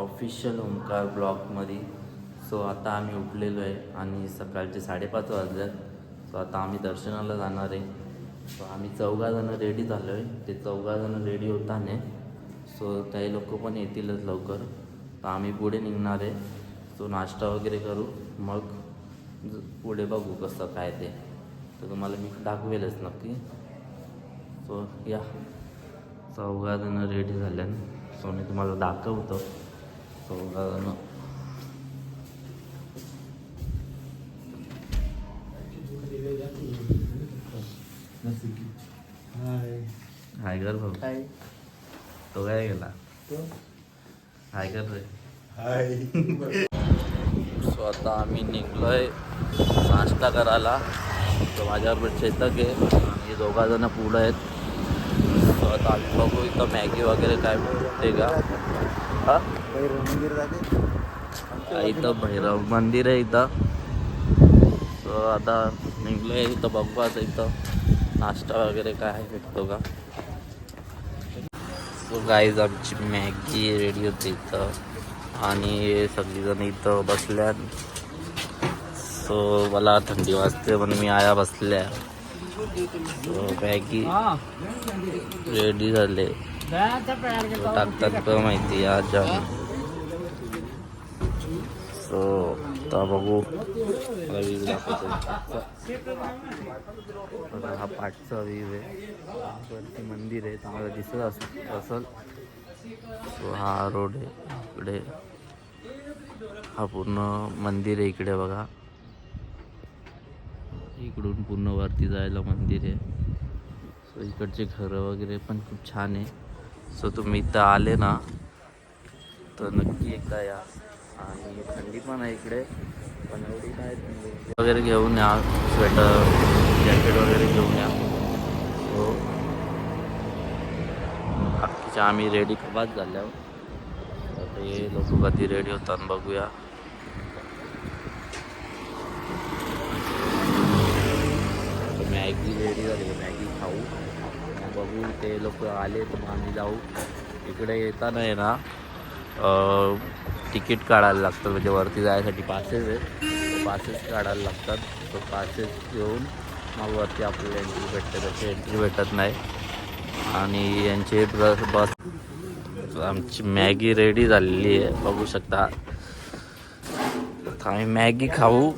Official Omkar ब्लॉगमध्ये. So आता आम्ही उठलेलो आहे आणि सकाळचे 5:30 वाजल्यात. सो आता आम्ही दर्शनाला जाणार आहे. सो आम्ही 4 रेडी झालो आहे. ते 4 रेडी होताना सो काही लोक पण येतीलच लवकर. तर आम्ही पुढे निघणार आहे. सो नाश्ता वगैरे करू, मग पुढे बघू कसं काय ते. तर तुम्हाला मी दाखवेलच नक्की. सो या 4 रेडी झाल्यानं सो मी तुम्हाला दाखवतो. 4 हाय कर भाऊ. तो काय गेला हाय कर रे. सो आता आम्ही निघलोय नाश्ता करायला. तो माझ्याबरोबर चेतक आहे आणि 2 पुढं आहेत. सो आता आम्ही बघू इथं मॅगी वगैरे काय भेटते का. हा इथं भैरव मंदिर आहे इथं. सो आता निघलोय इथं बघू आता इथं नाश्ता वगैरे काय भेटतो का. सो गाईज आमची मॅगी रेडी होते इथं आणि सगळीजण इथं बसल्या. सो मला थंडी वाजते म्हणून मी आया बसल्या. सो मॅगी रेडी झाले. टाकतात का माहिती आज. सो आता बघू व्ह्यू दाखवतो. हा पाठचा व्ह्यू आहे. वरती मंदिर आहे तुम्हाला दिसत असेल. सो हा रोड आहे इकडे. हा पूर्ण मंदिर आहे इकडे बघा. इकडून पूर्ण वरती जायला मंदिर आहे. सो इकडचे घरं वगैरे पण खूप छान आहे. सो तुम्ही इथं आले ना तर नक्की एकदा या. आणि थंडी पण आहे इकडे पण एवढी काय थंडी वगैरे घेऊन या. स्वेटर जॅकेट वगैरे घेऊन या. सो बाकीच्या आम्ही रेडी कपात झाल्यावर आता हे लोक कधी रेडी होतात बघूया. मॅगी रेडी झाली. मॅगी खाऊ बघू. ते लोक आले तर मग आम्ही जाऊ. इकडे येताना आहे ना तिकीट काढायला लागतं. म्हणजे वरती जायसाठी पासेस आहेत. पासेस काढायला लागतात. तो पासेस घेऊन मग वरती आपल्याला एंट्री भेटते. तशी एंट्री भेटत नाही. आणि यांचे बस आमची मॅगी रेडी झालेली आहे बघू शकता. आम्ही मॅगी खाऊ.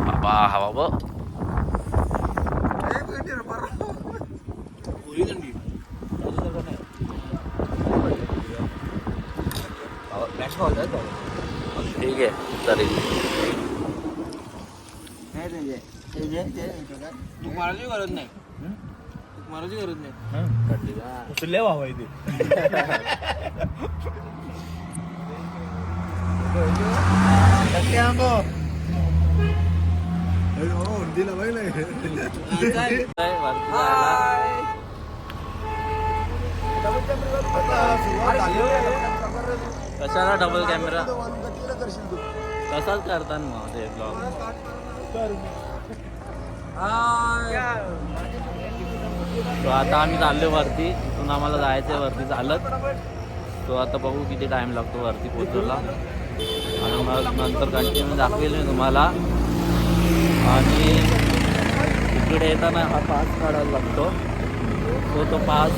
बाबा हा बाबा ठीक आहे चालेल. मारायची गरज नाही. मारायची गरज नाही. उचलले व्हावं इथे. कशाला डबल कॅमेरा कसाच करतात मग ते ब्लॉग. तो आता आम्ही चाललो वरती. इथून आम्हाला जायचं आहे वरती चालत. तो आता बघू किती टाइम लागतो वरती पोहोचायला. आणि मग नंतर कंटिन्यू दाखवेल मी तुम्हाला. आणि इकडे येताना हा पास काढायला लागतो. तो पास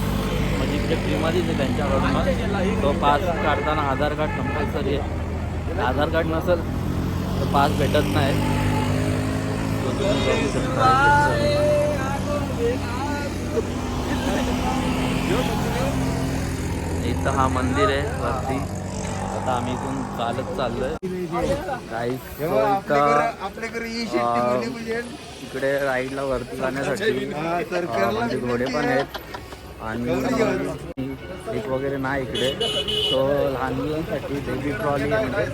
म्हणजे इकडे फ्रीमध्येच आहे त्यांच्याकडून. तो पास काढताना आधार कार्ड कंपल्सरी आहे. आधार कार्ड नसेल तर पास भेटत नाही. तो तुम्ही बघू शकता. इथं हा मंदिर आहे वरती. आता आम्ही इथून चालत चाललोय. काही इकडे राईडला वरती जाण्यासाठी म्हणजे घोडे पण आहेत. आणि एक वगैरे नाही इकडे. तो लहान मुलांसाठी बेबी ट्रॉली म्हणजे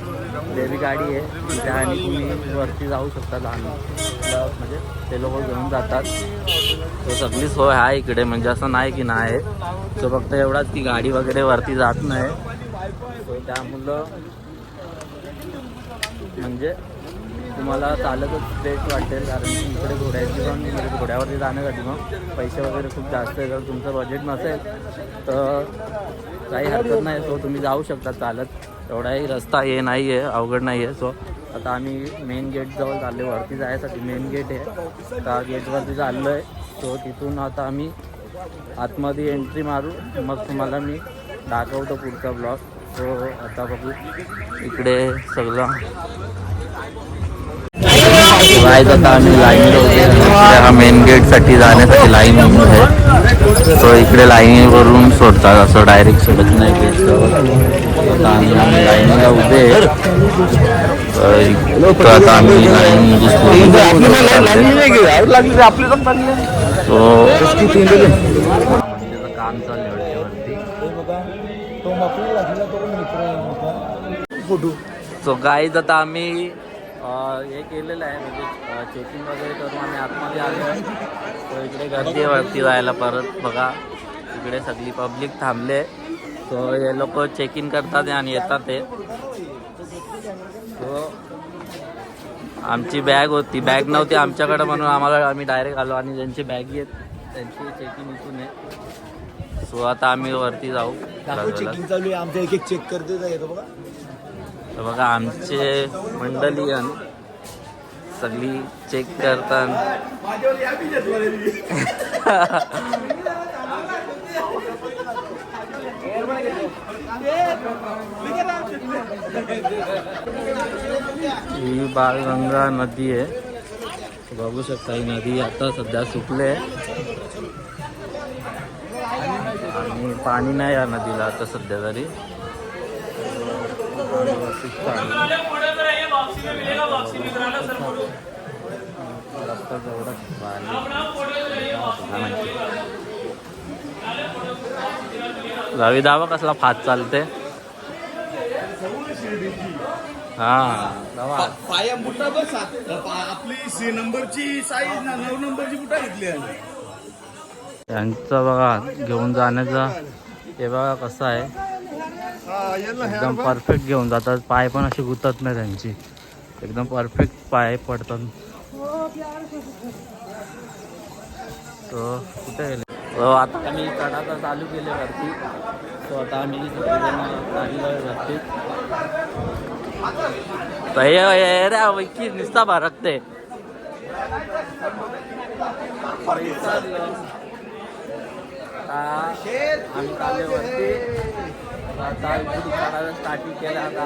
बेबी गाडी आहे. त्याने तुम्ही वरती जाऊ शकता. लहान म्हणजे ते लोक घेऊन जातात. तो सगळी सोय आहे इकडे. म्हणजे असं नाही की नाही. तो फक्त एवढाच की गाडी वगैरे वरती जात नाही. त्यामुळं म्हणजे तुम्हाला चालतच बेस्ट वाटेल, कारण की इकडे घोड्याची पण म्हणजे घोड्यावरती जाण्यासाठी मग पैसे वगैरे खूप जास्त आहे. जर तुमचं बजेट नसेल तर काही हरकत नाही, सो तुम्ही जाऊ शकता चालत. एवढाही रस्ता हे नाही आहे, अवघड नाही आहे. सो आता आम्ही मेन गेटजवळ चाललो आहे, वरती जायसाठी मेन गेट आहे, त्या गेटवरती चाललो आहे. सो तिथून आता आम्ही आतमध्ये एंट्री मारू, मग तुम्हाला मी दाखवतो पुढचा ब्लॉग. सो आता बघू इकडे सगळं जायचं. आता आम्ही लाईनला होते, हा मेन गेटसाठी जाण्यासाठी लाईन आहे. सो इकडे लाईनीवरून सोडतात, असं डायरेक्ट सोडत नाही गेटजवळ. आता आम्ही लाईनला उभे आता आम्ही लाईन काम चालू वरती. सो गाईज आता आम्ही हे केलेलं आहे, म्हणजे चेकिंग वगैरे करून आम्ही आतमध्ये आलो आहे. तो इकडे गर्दी वरती जायला परत बघा, इकडे सगळी पब्लिक थांबले. सो हे लोक चेकिंग करतात आणि येतात ते. सो आमची बॅग होती, बॅग नव्हती आमच्याकडे म्हणून आम्ही डायरेक्ट आलो, आणि ज्यांची बॅग आहेत त्यांची चेकिंग इथून आहे. सो आता आम्ही वरती जाऊ. चेकिंग चालू आहे, आमच्या एक चेक करते येतो बघा. तर बघा आमचे मंडळी सगळी चेक करतात. ही बाळगंगा नदी आहे, बघू शकता. ही नदी आता सध्या सुकले आणि पाणी नाही या नदीला आता सध्या तरी. रवी दावा कसला फास्ट चालते. हा पाया बुटा बस आपली नंबरची साईज ना 9 नंबरची बुटा घेतली आहे. यांचं बघा घेऊन जाण्याचा हे बघा कसं आहे, एकदम परफेक्ट घेऊन जातात. पाय पण असे गुतत नाही त्यांची, एकदम परफेक्ट पाय पडतात. तो कुठे गेले. आता आम्ही चढायला चालू केले वरती. तो आता आम्ही वरती रे नुसता भरकते. आम्ही चालले वरती. आता इथे चढायला स्टार्टिंग केलं. आता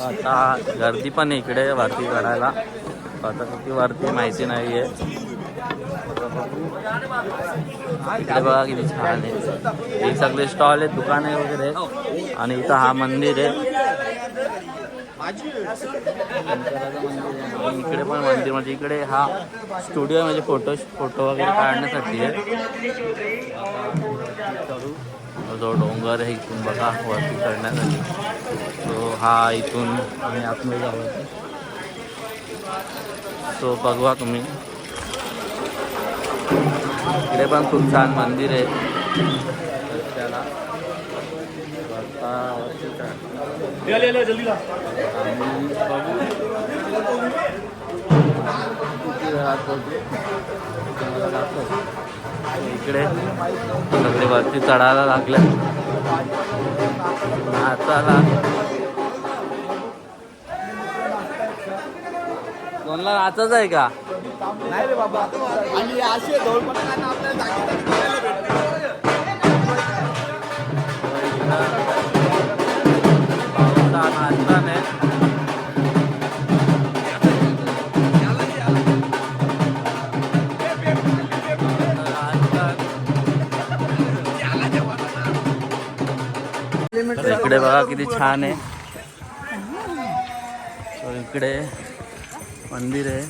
आता गर्दी पण इकडे वरती चढायला. आता किती वरती माहिती नाही आहे. इकडे बघा किती छान आहे, हे सगळे स्टॉल आहेत, दुकाने वगैरे. आणि इथं हा मंदिर आहे, शंकराचं मंदिर आहे. आणि इकडे पण मंदिर, म्हणजे इकडे हा स्टुडिओ म्हणजे फोटो वगैरे काढण्यासाठी आहे. जो डोंगर आहे इथून बघा वरती चढण्यासाठी. तो हा इथून आम्ही आतमध्ये जाऊ. तो बघवा तुम्ही, इकडे पण खूप छान मंदिर आहे. त्याला इकडे सगळे वरती चढायला लागले. नाचायला कोणाला नाचायचं आहे का. नाही रे बाबा, आणि असे ढोलपणा आपल्याला इकडे बघा किती छान आहे. इकडे मंदिर आहे,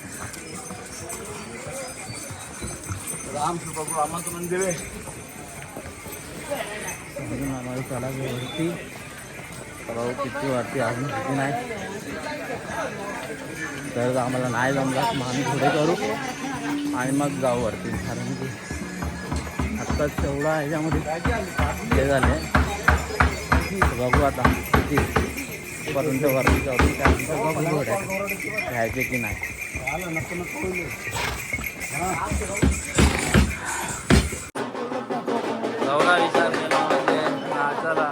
रामाचं मंदिर आहे. आम्हाला चला वरती भाऊ किती वरती अजून किती नाही. तर आम्हाला नाही जमला मग आम्ही पुढे करू आणि मग जाऊ वरती. कारण की आत्ता आत्ताच एवढा ह्याच्यामध्ये हे झाले. बघू आता किती पर्यंत वरती जाऊ त्यानंतर घ्यायचे की नाही. एवढा विचार केला म्हणजे नाचाला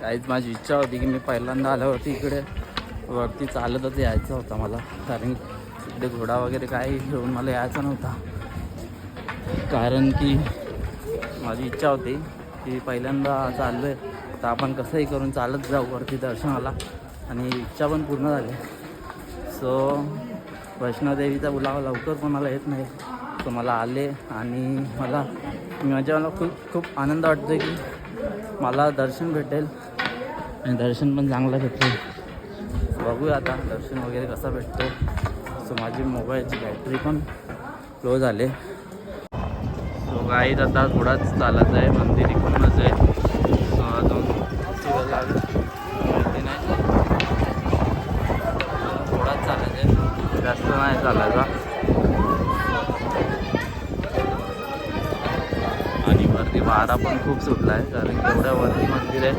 काहीच माझी इच्छा होती की मी पहिल्यांदा आल्यावरती इकडे वरती चालतच यायचं होतं मला, कारण इकडे घोडा वगैरे काही घेऊन मला यायचा नव्हता. कारण की माझी इच्छा होती की पहिल्यांदा चाललो आहे तर आपण कसंही करून चालत जाऊ वरती दर्शनाला, आणि इच्छा पण पूर्ण झाली. सो वैष्णोदेवीचा बुलावा लवकर कोणाला येत नाही, तर मला आले आणि मला खूप आनंद वाटतो की मला दर्शन भेटेल आणि दर्शन पण चांगलं भेटेल. बघूया आता दर्शन वगैरे कसा भेटतो. सो माझी मोबाईलची बॅटरी पण लो झाले. सो गाईत आता थोडाच चालत आहे, मंदिर इकडूनच आहे. सो अजून माहिती नाही, थोडाच चालत आहे, जास्त नाही चालायचा. आणि वरती वारा पण खूप सुटला आहे, कारण एवढ्या वरती मंदिर आहे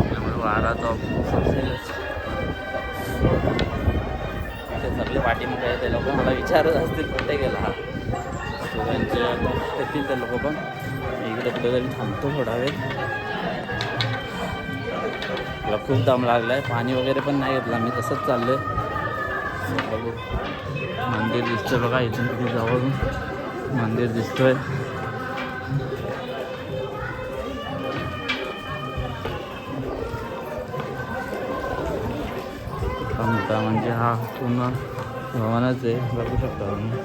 त्यामुळे वारा तर असेलच. ते सगळे पाठीमुळे आहे, ते लोक मला विचारत असतील कुठे गेला हा. सो त्यांचे येतील ते लोक पण. इकडे कुठेतरी थांबतो थोडा वेळ, मला खूप दम लागला आहे. पाणी वगैरे पण नाही घेतला मी, तसंच चाललं आहे. बघू मंदिर दिसतंय बघा, इथून किती जवळून मंदिर दिसतोय. मोठा म्हणजे हा पूर्ण भवनच आहे, बघू शकता तुम्ही.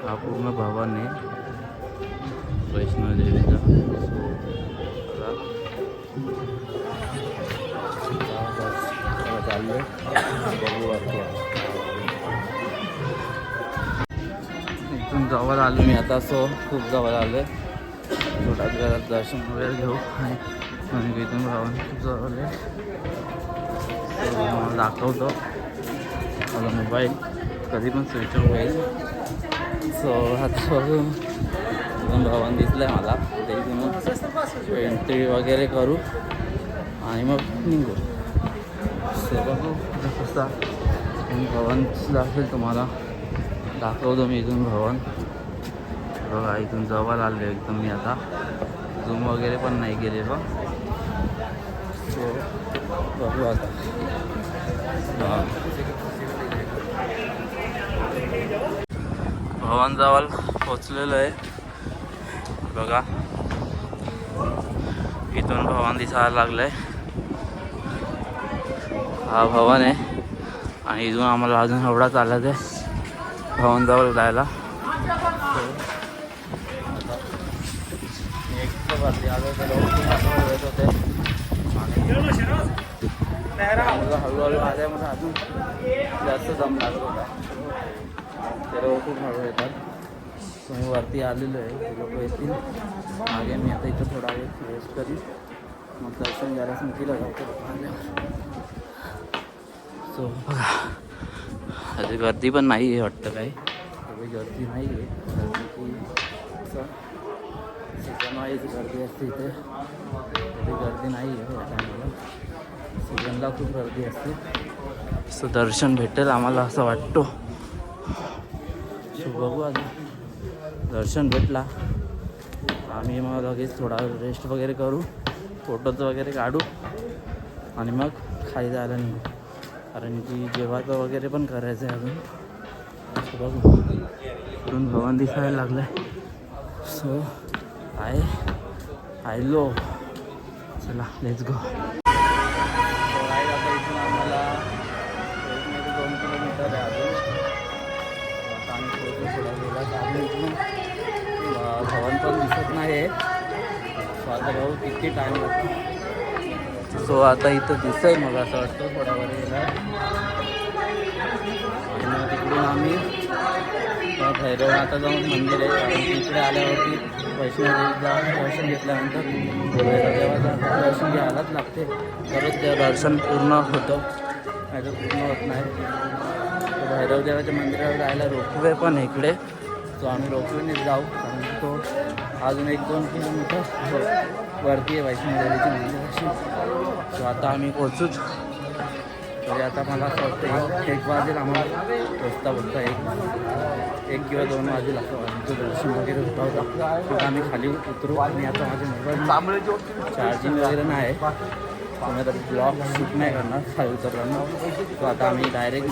हा पूर्ण भवन आहे वैष्णोदेवीचा. चाललं बघू वरती. इथून जवळ आलो मी आता, सो खूप जवळ आलो आहे. थोड्या वेळात दर्शन वगैरे घेऊ आणि इथून भवन खूप जवळ आहे. मला दाखवतो, माझा मोबाईल कधी पण स्विच ऑफ होईल. सो आता बघून इथून भवन दिसलं आहे मला, ते इथून एंट्री वगैरे करू आणि मग निघू. सो बघू कसा भवन दाखवेल तुम्हाला, दाखवतो मी इथून भवन. बघा इथून जवळ आले एकदम मी आता, झूम वगैरे पण नाही गेले बघ. सो बघू आता. भवन जवळ पोचलेलं आहे बघा, इथून भवन दिसायला लागलं आहे. हा भवन आहे आणि इथून आम्हाला अजून एवढा चालत आहे भवन जवळ जायला. येत होते आणि हळूहळू आल्यामुळे अजून जास्त दम लागत होता. ते लोक खूप हळू येतात. तुम्ही वरती आलेलो आहे, ते लोक येतील मागे. मी आता इथं थोडा वेळ रेस्ट करीन, मग दर्शन घ्यायला संपीला जातो. सो बघा अशी गर्दी पण नाही आहे वाटतं, काही एवढी गर्दी नाही आहे. कारण की असं सीझन वाईज गर्दी असते इथे, एवढी गर्दी नाही आहे या टायमाला. सीझनला खूप गर्दी असते. सो दर्शन भेटेल आम्हाला असं वाटतो. सो बघू आता, दर्शन भेटला आम्ही मग लगेच थोडा रेस्ट वगैरे करू, फोटोज वगैरे काढू आणि मग खाली जायला निघू, कारण की जेवायचं वगैरे पण करायचं आहे अजून. सो बघू इकडून भवन दिसायला लागलं आहे. सो आहे हॅलो चला लेट्स गो. आता इथून आम्हाला 2 किलोमीटर आहे अजून. आता आम्ही पोहोचू थोड्या वेळात. अजून इथून भवन पण दिसत नाही आहे. सो आता भाऊ किती टाईम लागतो. सो आता इथं दिसेल मला असं वाटतं थोडा वेळ गेला. आणि मग तिकडून आम्ही भैरवनाथ जाऊन मंदिर आहे. आणि तिकडे आल्यावरती वैष्णोदेवीचा दर्शन घेतल्यानंतर भैरवदेवाचं दर्शन घ्यायलाच लागते. तरच ते दर्शन पूर्ण होतं, नाही तर पूर्ण होत नाही. तर भैरवदेवाच्या मंदिरावर जायला रोपवे पण आहे इकडे. तो आम्ही रोपवेने जाऊ, कारण तो अजून 1-2 किलोमीटर वरती आहे वैष्णोदेवीच्या मंदिराशी. तो आता आम्ही पोचूच. तरी आता मला असं वाटतं 1 वाजेल आम्हाला पोचता बोलता. 1 किंवा 2 वाजेल असं वाटतं. दर्शन वगैरे होता होता. मग आम्ही खाली उतरू. आणि आता माझ्या मोबाईल चार्जिंग वगैरे नाही आहे. आम्ही आता ब्लॉग शूट नाही करणार खाली उतरताना. तो आता आम्ही डायरेक्ट